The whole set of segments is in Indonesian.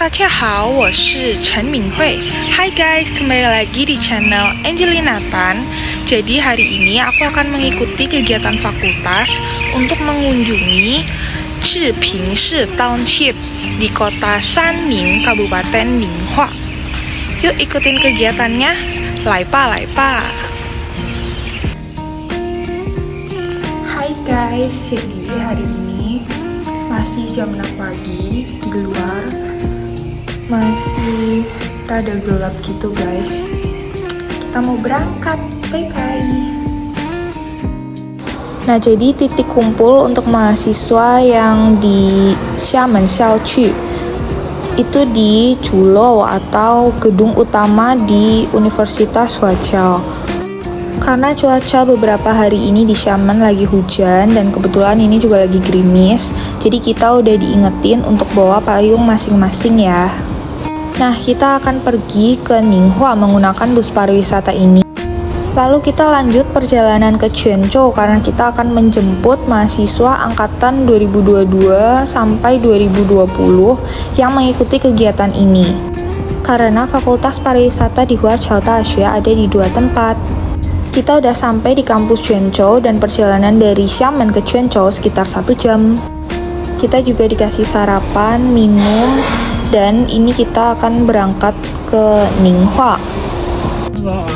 大家好，我是陈敏慧. Hai guys, kembali lagi di channel Angelina Tan. Jadi hari ini aku akan mengikuti kegiatan fakultas untuk mengunjungi Zhipingshi Township di kota Sanning, Kabupaten Ninghua. Yuk ikutin kegiatannya, laipa. Hai guys, jadi hari ini masih jam 6 pagi di luar. Masih rada gelap gitu guys. Kita mau berangkat, bye-bye. Nah, jadi titik kumpul untuk mahasiswa yang di Xiamen Xiaoqu itu di Julou atau gedung utama di Universitas Huaqiao. Karena cuaca beberapa hari ini di Xiamen lagi hujan dan kebetulan ini juga lagi gerimis, jadi kita udah diingetin untuk bawa payung masing-masing ya. Nah, kita akan pergi ke Ninghua menggunakan bus pariwisata ini. Lalu kita lanjut perjalanan ke Quanzhou karena kita akan menjemput mahasiswa angkatan 2022 sampai 2020 yang mengikuti kegiatan ini. Karena Fakultas Pariwisata di Huaqiao Daxue ada di dua tempat. Kita udah sampai di kampus Quanzhou dan perjalanan dari Xiamen ke Quanzhou sekitar 1 jam. Kita juga dikasih sarapan, minum, dan ini kita akan berangkat ke Ninghua.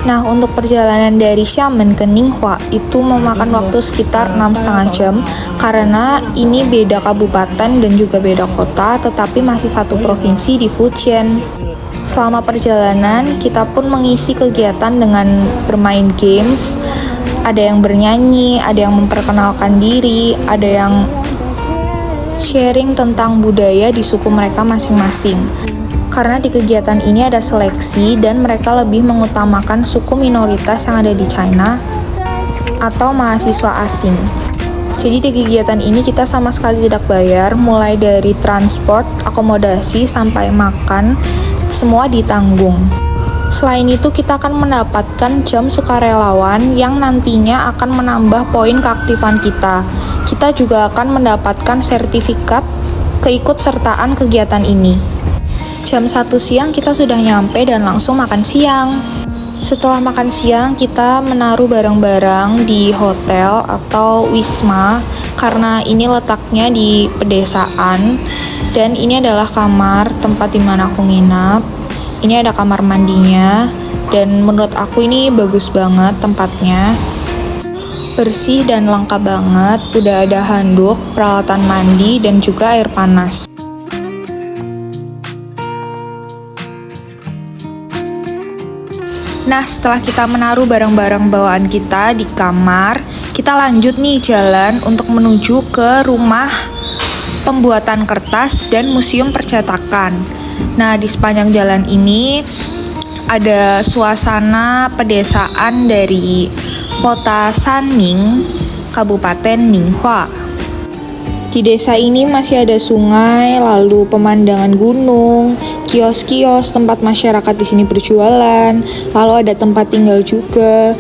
Nah, untuk perjalanan dari Xiamen ke Ninghua itu memakan waktu sekitar 6,5 jam karena ini beda kabupaten dan juga beda kota, tetapi masih satu provinsi di Fujian. Selama perjalanan, kita pun mengisi kegiatan dengan bermain games. Ada yang bernyanyi, ada yang memperkenalkan diri, ada yang sharing tentang budaya di suku mereka masing-masing. Karena di kegiatan ini ada seleksi dan mereka lebih mengutamakan suku minoritas yang ada di China atau mahasiswa asing. Jadi di kegiatan ini kita sama sekali tidak bayar, mulai dari transport, akomodasi, sampai makan, semua ditanggung. Selain itu kita akan mendapatkan jam sukarelawan yang nantinya akan menambah poin keaktifan kita. Kita juga akan mendapatkan sertifikat keikutsertaan kegiatan ini. Jam 1 siang kita sudah nyampe dan langsung makan siang. Setelah makan siang kita menaruh barang-barang di hotel atau wisma karena ini letaknya di pedesaan dan ini adalah kamar tempat dimana aku nginap. Ini ada kamar mandinya dan menurut aku ini bagus banget tempatnya. Bersih dan lengkap banget, udah ada handuk, peralatan mandi, dan juga air panas. Nah, setelah kita menaruh barang-barang bawaan kita di kamar, kita lanjut nih jalan untuk menuju ke rumah pembuatan kertas dan museum percetakan. Nah, di sepanjang jalan ini ada suasana pedesaan dari kota Sanning, Kabupaten Ninghua. Di desa ini masih ada sungai, lalu pemandangan gunung, kios-kios tempat masyarakat di sini berjualan, lalu ada tempat tinggal juga.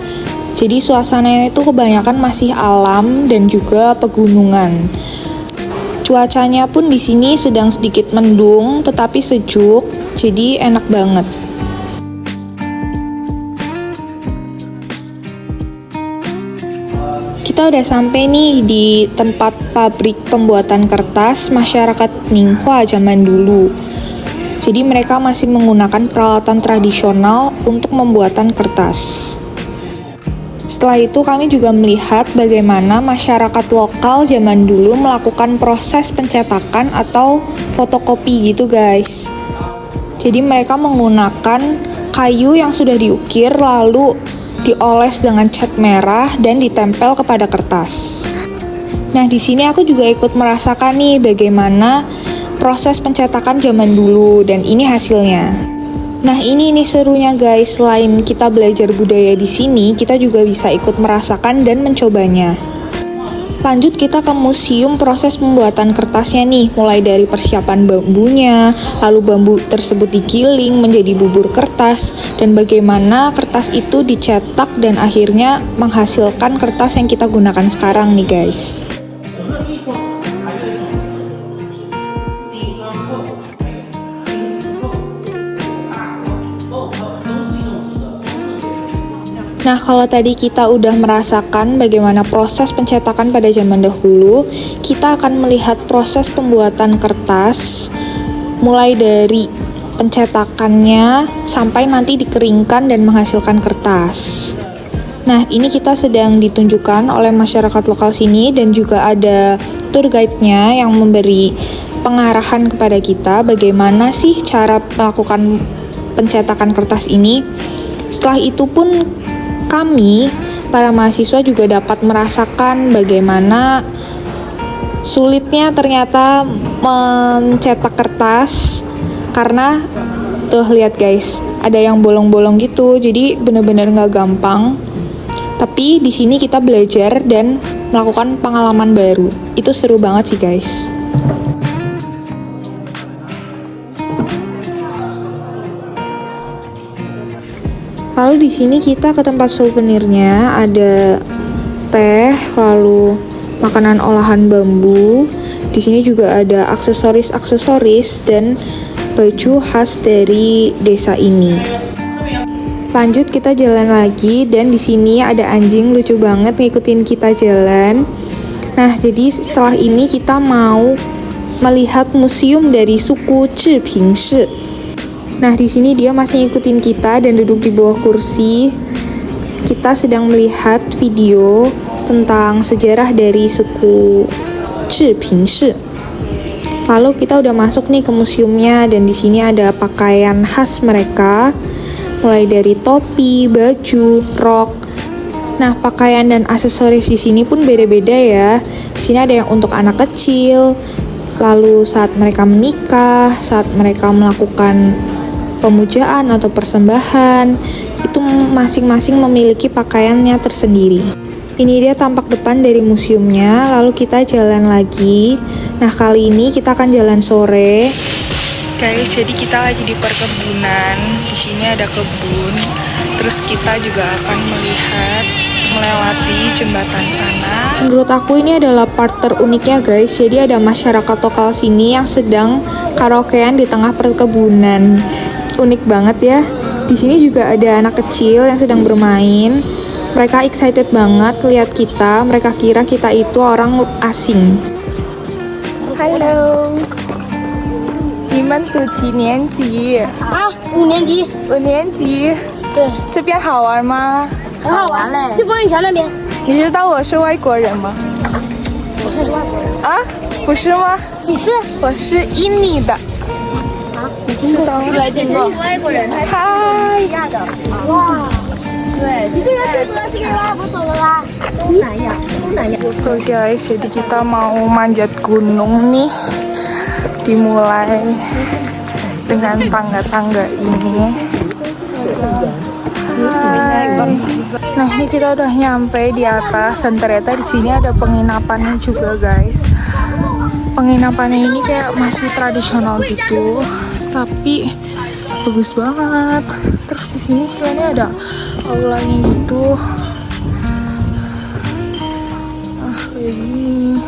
Jadi suasananya itu kebanyakan masih alam dan juga pegunungan. Cuacanya pun di sini sedang sedikit mendung, tetapi sejuk, jadi enak banget. Kita udah sampai nih di tempat pabrik pembuatan kertas masyarakat Ninghua zaman dulu. Jadi mereka masih menggunakan peralatan tradisional untuk pembuatan kertas. Setelah itu kami juga melihat bagaimana masyarakat lokal zaman dulu melakukan proses pencetakan atau fotokopi gitu guys. Jadi mereka menggunakan kayu yang sudah diukir lalu dioles dengan cat merah dan ditempel kepada kertas. Nah, di sini aku juga ikut merasakan nih bagaimana proses pencetakan zaman dulu dan ini hasilnya. Nah, ini nih serunya guys, selain kita belajar budaya di sini, kita juga bisa ikut merasakan dan mencobanya. Lanjut kita ke museum proses pembuatan kertasnya nih, mulai dari persiapan bambunya, lalu bambu tersebut digiling menjadi bubur kertas, dan bagaimana kertas itu dicetak dan akhirnya menghasilkan kertas yang kita gunakan sekarang nih guys. Nah, kalau tadi kita udah merasakan bagaimana proses pencetakan pada zaman dahulu, kita akan melihat proses pembuatan kertas mulai dari pencetakannya sampai nanti dikeringkan dan menghasilkan kertas. Nah, ini kita sedang ditunjukkan oleh masyarakat lokal sini dan juga ada tour guide-nya yang memberi pengarahan kepada kita bagaimana sih cara melakukan pencetakan kertas ini. Setelah itu pun kami, para mahasiswa juga dapat merasakan bagaimana sulitnya ternyata mencetak kertas karena tuh lihat guys, ada yang bolong-bolong gitu, jadi bener-bener nggak gampang. Tapi di sini kita belajar dan melakukan pengalaman baru. Itu seru banget sih guys. Lalu di sini kita ke tempat souvenirnya, ada teh, lalu makanan olahan bambu. Di sini juga ada aksesoris dan baju khas dari desa ini. Lanjut kita jalan lagi dan di sini ada anjing lucu banget ngikutin kita jalan. Nah, jadi setelah ini kita mau melihat museum dari suku Zhipingshi. Nah, di sini dia masih ngikutin kita dan duduk di bawah kursi. Kita sedang melihat video tentang sejarah dari suku Zhipingshi. Lalu kita udah masuk nih ke museumnya dan di sini ada pakaian khas mereka, mulai dari topi, baju, rok. Nah, pakaian dan aksesoris di sini pun beda-beda ya. Di sini ada yang untuk anak kecil, lalu saat mereka menikah, saat mereka melakukan pemujaan atau persembahan, itu masing-masing memiliki pakaiannya tersendiri. Ini dia tampak depan dari museumnya, lalu kita jalan lagi. Nah, kali ini kita akan jalan sore. Guys, jadi kita lagi di perkebunan. Di sini ada kebun. Terus kita juga akan melewati jembatan sana. Menurut aku ini adalah part teruniknya guys. Jadi ada masyarakat lokal sini yang sedang karaokean di tengah perkebunan. Unik banget ya. Di sini juga ada anak kecil yang sedang bermain. Mereka excited banget lihat kita. Mereka kira kita itu orang asing. Halo. 你们读几年级？啊，5年级。5年级。对，这边好玩吗？很好玩嘞。去风雨桥那边。你知道我是外国人吗？不是。啊，不是吗？你是？我是印尼的。啊，你听过？对，听过。外国人，他嗨。一样的。哇。对，你这个走了，这个拉不走了啦。东南亚，东南亚。Tuh guys, jadi kita mau manjat gunung nih. Dimulai dengan tangga-tangga ini. Nah, ini kita udah nyampe di atas dan ternyata di sini ada penginapannya juga guys. Penginapannya ini kayak masih tradisional gitu, tapi bagus banget. Terus di sini kayaknya ada aulanya gitu. Kayak gini.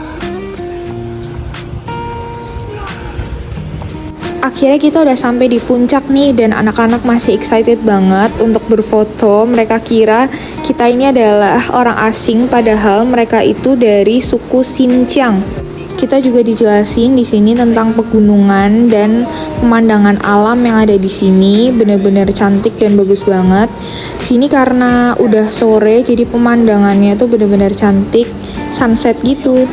Akhirnya kita udah sampai di puncak nih dan anak-anak masih excited banget untuk berfoto. Mereka kira kita ini adalah orang asing padahal mereka itu dari suku Xinjiang. Kita juga dijelasin di sini tentang pegunungan dan pemandangan alam yang ada di sini, benar-benar cantik dan bagus banget. Di sini karena udah sore jadi pemandangannya tuh benar-benar cantik, sunset gitu.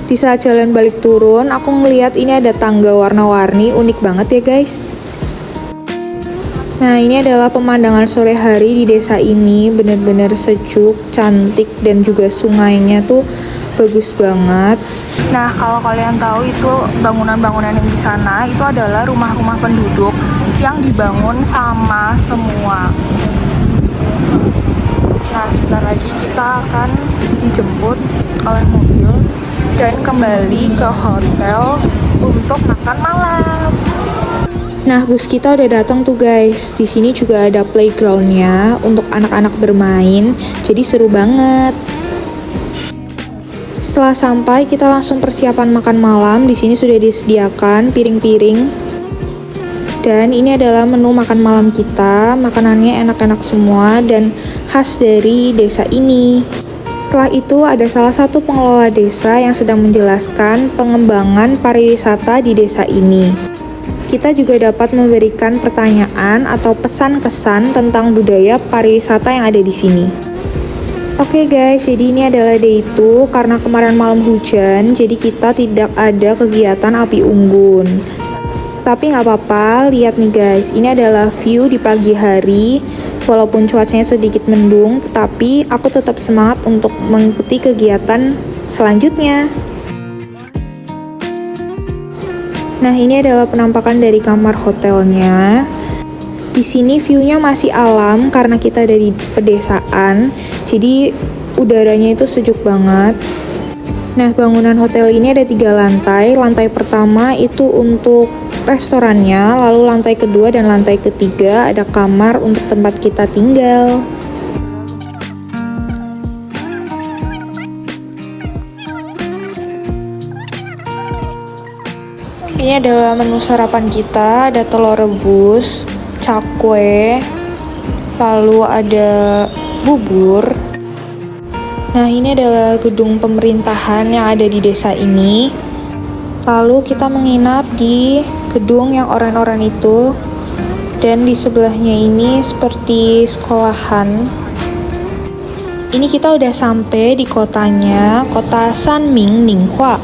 Di saat jalan balik turun, aku ngeliat ini ada tangga warna-warni, unik banget ya guys. Nah, ini adalah pemandangan sore hari di desa ini, bener-bener sejuk, cantik, dan juga sungainya tuh bagus banget. Nah, kalau kalian tahu itu bangunan-bangunan yang di sana itu adalah rumah-rumah penduduk yang dibangun sama semua. Nah, sebentar lagi kita akan dijemput oleh mobil dan kembali ke hotel untuk makan malam. Nah, bus kita udah datang tuh guys. Di sini juga ada playgroundnya untuk anak-anak bermain, jadi seru banget. Setelah sampai, kita langsung persiapan makan malam. Di sini sudah disediakan piring-piring Dan ini adalah menu makan malam kita. Makanannya enak-enak semua dan khas dari desa ini. Setelah itu ada salah satu pengelola desa yang sedang menjelaskan pengembangan pariwisata di desa ini. Kita juga dapat memberikan pertanyaan atau pesan-kesan tentang budaya pariwisata yang ada di sini. Oke guys, jadi ini adalah day 2. Karena kemarin malam hujan, jadi kita tidak ada kegiatan api unggun. Tapi nggak apa-apa, lihat nih guys, ini adalah view di pagi hari. Walaupun cuacanya sedikit mendung, tetapi aku tetap semangat untuk mengikuti kegiatan selanjutnya. Nah, ini adalah penampakan dari kamar hotelnya. Di sini view-nya masih alam karena kita ada di pedesaan, jadi udaranya itu sejuk banget. Nah, bangunan hotel ini ada 3 lantai. Lantai pertama itu untuk restorannya, lalu lantai kedua dan lantai ketiga ada kamar untuk tempat kita tinggal. Ini adalah menu sarapan kita, ada telur rebus, cakwe, lalu ada bubur. Nah, ini adalah gedung pemerintahan yang ada di desa ini. Lalu kita menginap di gedung yang oranye-oranye itu. Dan di sebelahnya ini seperti sekolahan. Ini kita udah sampai di kotanya, kota Sanming, Ninghua.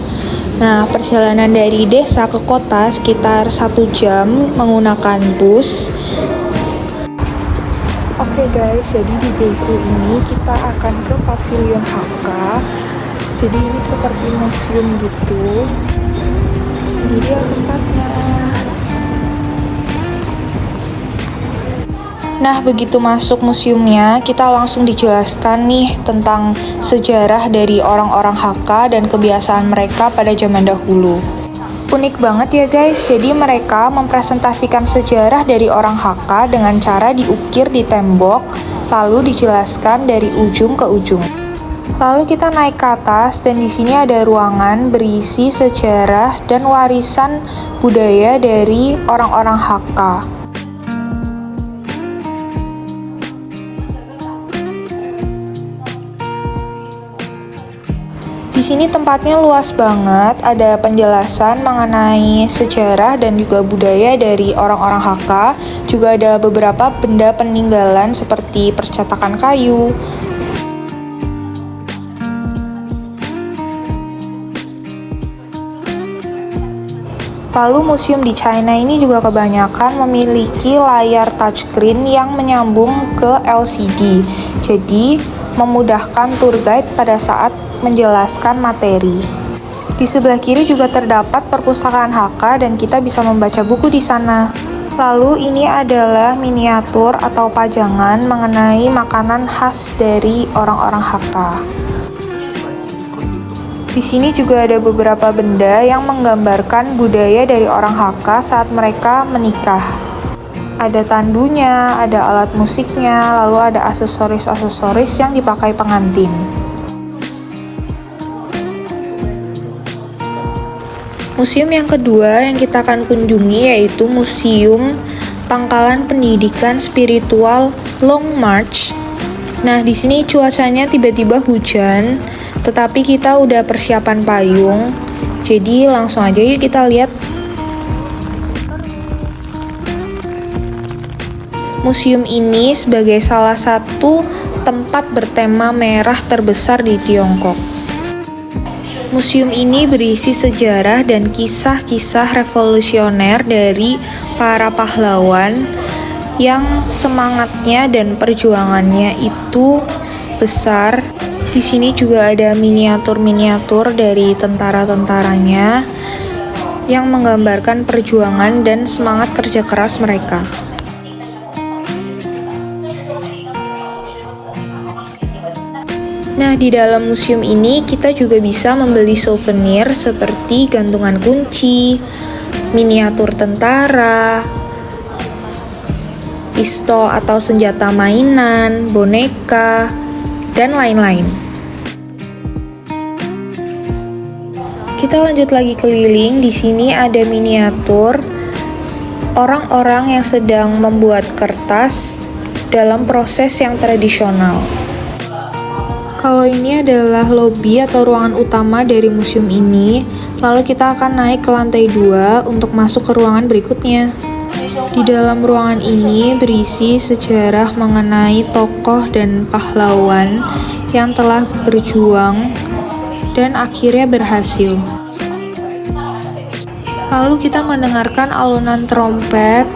Nah, perjalanan dari desa ke kota sekitar 1 jam menggunakan bus. Oke guys, jadi di day 2 ini kita akan ke Pavilion HK. Jadi ini seperti museum gitu. Ini dia tempatnya. Nah, begitu masuk museumnya, kita langsung dijelaskan nih tentang sejarah dari orang-orang HK dan kebiasaan mereka pada zaman dahulu. Unik banget ya guys, jadi mereka mempresentasikan sejarah dari orang HK dengan cara diukir di tembok, lalu dijelaskan dari ujung ke ujung. Lalu kita naik ke atas dan di sini ada ruangan berisi sejarah dan warisan budaya dari orang-orang HK. Di sini tempatnya luas banget, ada penjelasan mengenai sejarah dan juga budaya dari orang-orang HK. Juga ada beberapa benda peninggalan seperti percetakan kayu. Lalu museum di China ini juga kebanyakan memiliki layar touchscreen yang menyambung ke LCD. Jadi memudahkan tour guide pada saat menjelaskan materi. Di sebelah kiri juga terdapat perpustakaan HK dan kita bisa membaca buku di sana. Lalu ini adalah miniatur atau pajangan mengenai makanan khas dari orang-orang HK. Di sini juga ada beberapa benda yang menggambarkan budaya dari orang HK saat mereka menikah. Ada tandunya, ada alat musiknya, lalu ada aksesoris-aksesoris yang dipakai pengantin. Museum yang kedua yang kita akan kunjungi yaitu Museum Pangkalan Pendidikan Spiritual Long March. Nah, di sini cuacanya tiba-tiba hujan, tetapi kita udah persiapan payung. Jadi langsung aja yuk kita lihat. Museum ini sebagai salah satu tempat bertema merah terbesar di Tiongkok. Museum ini berisi sejarah dan kisah-kisah revolusioner dari para pahlawan yang semangatnya dan perjuangannya itu besar. Di sini juga ada miniatur-miniatur dari tentara-tentaranya yang menggambarkan perjuangan dan semangat kerja keras mereka. Nah, di dalam museum ini kita juga bisa membeli souvenir seperti gantungan kunci, miniatur tentara, pistol atau senjata mainan, boneka, dan lain-lain. Kita lanjut lagi keliling. Di sini ada miniatur orang-orang yang sedang membuat kertas dalam proses yang tradisional. Kalau ini adalah lobi atau ruangan utama dari museum ini, lalu kita akan naik ke lantai 2 untuk masuk ke ruangan berikutnya. Di dalam ruangan ini berisi sejarah mengenai tokoh dan pahlawan yang telah berjuang dan akhirnya berhasil. Lalu kita mendengarkan alunan trompet.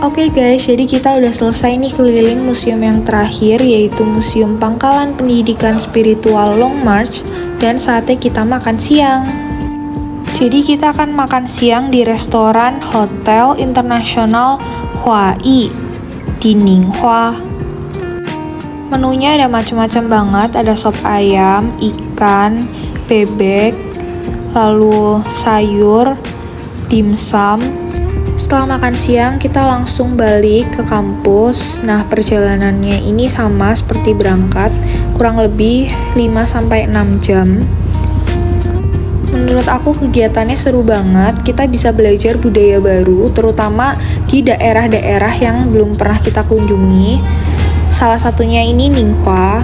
Oke guys, jadi kita udah selesai nih keliling museum yang terakhir, yaitu Museum Pangkalan Pendidikan Spiritual Long March, dan saatnya kita makan siang. Jadi kita akan makan siang di restoran Hotel Internasional Huai di Ningxia. Menunya ada macam-macam banget, ada sop ayam, ikan, bebek, lalu sayur, dimsum. Setelah makan siang, kita langsung balik ke kampus. Nah, perjalanannya ini sama seperti berangkat, kurang lebih 5-6 jam. Menurut aku kegiatannya seru banget, kita bisa belajar budaya baru, terutama di daerah-daerah yang belum pernah kita kunjungi. Salah satunya ini Ningxia.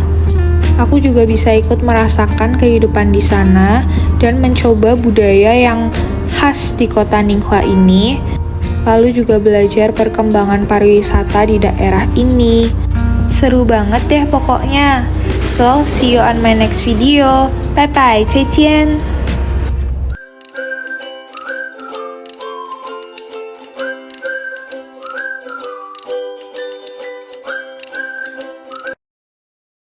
Aku juga bisa ikut merasakan kehidupan di sana dan mencoba budaya yang khas di kota Ningxia ini. Lalu juga belajar perkembangan pariwisata di daerah ini. Seru banget deh pokoknya. So, see you on my next video. Bye bye, 再见.